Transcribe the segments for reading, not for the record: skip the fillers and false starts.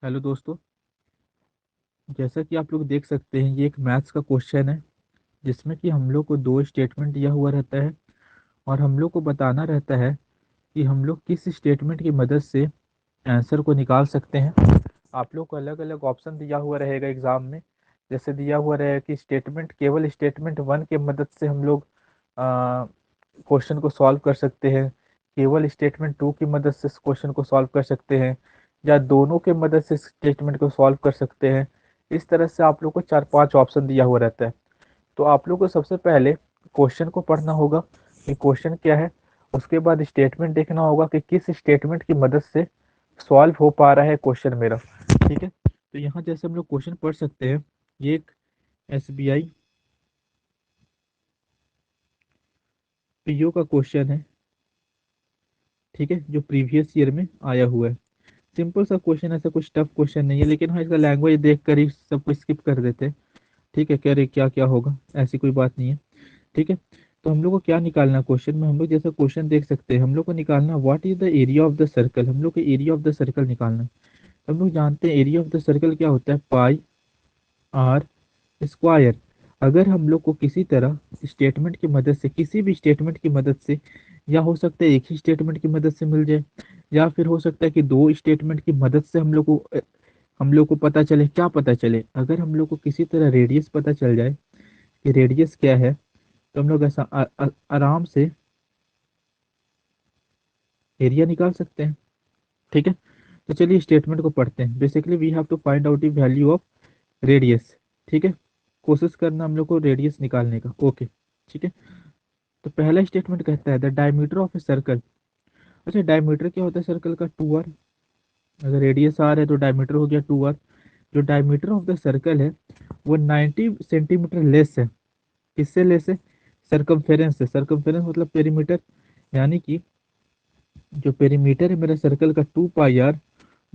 Hello दोस्तों। जैसा कि आप लोग देख सकते हैं, ये एक मैथ्स का क्वेश्चन है जिसमें कि हम लोग को दो स्टेटमेंट दिया हुआ रहता है और हम लोग को बताना रहता है कि हम लोग किस स्टेटमेंट की मदद से आंसर को निकाल सकते हैं। आप लोग को अलग अलग ऑप्शन दिया हुआ रहेगा एग्जाम में। जैसे दिया हुआ रहेगा कि केवल स्टेटमेंट वन की मदद से हम लोग क्वेश्चन को सॉल्व कर सकते हैं, केवल स्टेटमेंट टू की मदद से क्वेश्चन को सॉल्व कर सकते हैं, या दोनों के मदद से स्टेटमेंट को सॉल्व कर सकते हैं। इस तरह से आप लोग को चार पांच ऑप्शन दिया हुआ रहता है। तो आप लोग को सबसे पहले क्वेश्चन को पढ़ना होगा कि क्वेश्चन क्या है। उसके बाद स्टेटमेंट देखना होगा कि किस स्टेटमेंट की मदद से सॉल्व हो पा रहा है क्वेश्चन मेरा। ठीक है, तो यहाँ जैसे हम लोग क्वेश्चन पढ़ सकते हैं, ये एक एसबीआई पीओ का क्वेश्चन है। ठीक है, जो प्रीवियस ईयर में आया हुआ है। सिंपल सा क्वेश्चन, ऐसा कुछ टफ क्वेश्चन नहीं है, लेकिन हाँ इसका लैंग्वेज देख कर ही सब कुछ स्किप कर देते हैं। ठीक है, कह रहे क्या क्या होगा, ऐसी कोई बात नहीं है। ठीक है, तो हम लोग को क्या निकालना है क्वेश्चन में, हम लोग जैसा क्वेश्चन देख सकते हैं, हम लोग को निकालना what is the area of the circle. हम लोग को एरिया ऑफ द सर्कल निकालना है। हम लोग जानते हैं एरिया ऑफ द सर्कल क्या होता है, पाई आर स्क्वायर। अगर हम लोग को किसी तरह स्टेटमेंट की मदद से, किसी भी स्टेटमेंट की मदद से, या हो सकता है एक ही स्टेटमेंट की मदद से मिल जाए, या फिर हो सकता है कि दो स्टेटमेंट की मदद से हम लोग को पता चले, क्या पता चले, अगर हम लोग को किसी तरह रेडियस पता चल जाए कि रेडियस क्या है, तो हम लोग ऐसा आराम से एरिया निकाल सकते हैं। ठीक है, तो चलिए स्टेटमेंट को पढ़ते हैं। Basically we have to find out the value of radius. ठीक है, कोशिश करना हम लोग को रेडियस निकालने का। ओके, ठीक है। तो पहला स्टेटमेंट कहता है the diameter of a circle. अच्छा, डायमीटर क्या होता है सर्कल का, 2r। अगर रेडियस आर है तो डायमीटर हो गया 2r। जो डायमीटर ऑफ द सर्कल है वो 90 सेंटीमीटर लेस है। किससे लेस है, सरकमफेरेंस से। सरकमफेरेंस मतलब पेरीमीटर, यानी कि जो पेरीमीटर है मेरा सर्कल का 2 पाई आर,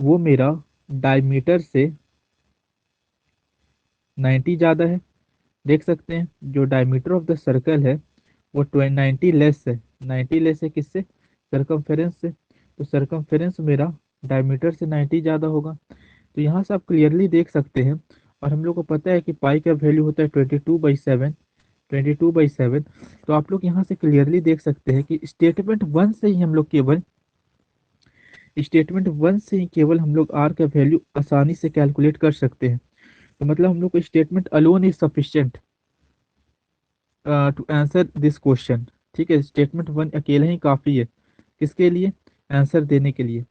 वो मेरा डायमीटर से 90 ज़्यादा है। देख सकते हैं जो डायमीटर ऑफ द सर्कल है वो 90 लेस है। 90 लेस है किससे, सरकमफेरेंस से। तो सरकमफेरेंस मेरा डायमीटर से 90 ज़्यादा होगा। तो यहाँ से आप क्लियरली देख सकते हैं। और हम लोग को पता है कि पाई का वैल्यू होता है 22/7। 22/7। तो आप लोग यहाँ से क्लियरली देख सकते हैं कि स्टेटमेंट वन से ही केवल हम लोग आर का वैल्यू आसानी से कैलकुलेट कर सकते हैं। तो मतलब हम लोग को statement alone is sufficient to answer this question. ठीक है, स्टेटमेंट वन अकेला ही काफ़ी है किसके लिए, आंसर देने के लिए।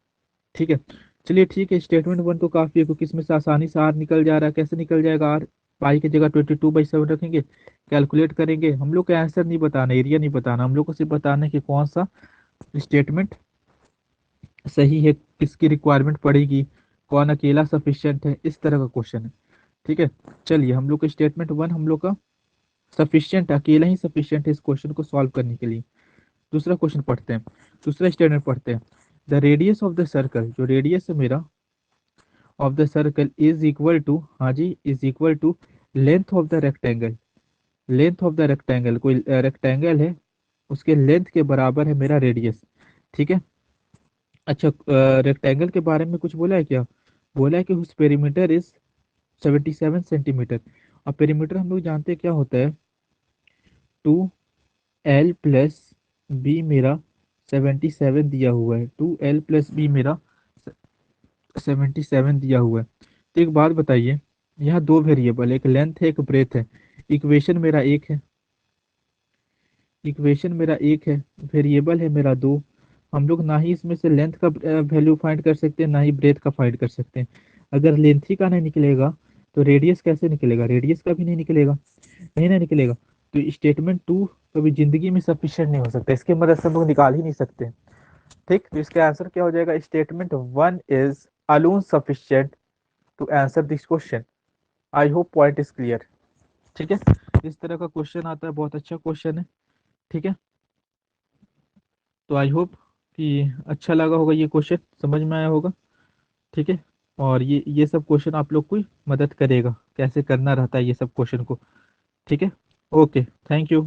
ठीक है, चलिए ठीक है, स्टेटमेंट वन तो काफ़ी है क्योंकि इसमें से आसानी से आर निकल जा रहा है। कैसे निकल जाएगा आर, पाई की जगह 22/7 रखेंगे, कैलकुलेट करेंगे। हम लोग का आंसर नहीं बताना, एरिया नहीं बताना, हम लोग को सिर्फ बताना है कि कौन सा स्टेटमेंट सही है, किसकी रिक्वायरमेंट पड़ेगी, कौन अकेला सफिशिएंट है, इस तरह का क्वेश्चन है। ठीक है, चलिए हम लोग का स्टेटमेंट वन हम लोग का सफिशिएंट, अकेला ही सफिशिएंट है इस क्वेश्चन को सॉल्व करने के लिए। दूसरा क्वेश्चन पढ़ते हैं, दूसरा स्टेटमेंट पढ़ते हैं। The radius of the circle, जो रेडियस है मेरा of the circle is equal to, हाँ जी, is equal to length of the rectangle. Length of the rectangle, कोई रेक्टेंगल है उसके लेंथ के बराबर है मेरा रेडियस। ठीक है, अच्छा, रेक्टेंगल के बारे में कुछ बोला है क्या, बोला है कि उस पेरीमीटर इज 77 सेंटीमीटर। और पेरीमीटर हम लोग जानते हैं क्या होता है, 2l+b मेरा 77 दिया हुआ है, 2l+b मेरा 77 दिया हुआ है। तो एक बात बताइए, यहाँ दो वेरिएबल, एक लेंथ है एक ब्रेथ है। इक्वेशन मेरा एक है, इक्वेशन मेरा एक है, वेरिएबल है मेरा दो। हम लोग ना ही इसमें से लेंथ का वैल्यू फाइंड कर सकते हैं, ना ही ब्रेथ का फाइंड कर सकते हैं। अगर लेंथ ही का नहीं निकलेगा तो रेडियस कैसे निकलेगा, रेडियस का भी नहीं निकलेगा, नहीं ना निकलेगा। तो स्टेटमेंट टू कभी जिंदगी में सफिशिएंट नहीं हो सकता, इसकी मदद से हम लोग निकाल ही नहीं सकते। ठीक, तो इसका आंसर क्या हो जाएगा, statement one is alone sufficient to answer this question. I hope point is clear. ठीक है, इस तरह का क्वेश्चन आता है, बहुत अच्छा क्वेश्चन है। ठीक है, तो आई होप कि अच्छा लगा होगा, ये क्वेश्चन समझ में आया होगा। ठीक है, और ये सब क्वेश्चन आप लोग को मदद करेगा कैसे करना रहता है ये सब क्वेश्चन को। ठीक है, ओके, थैंक यू।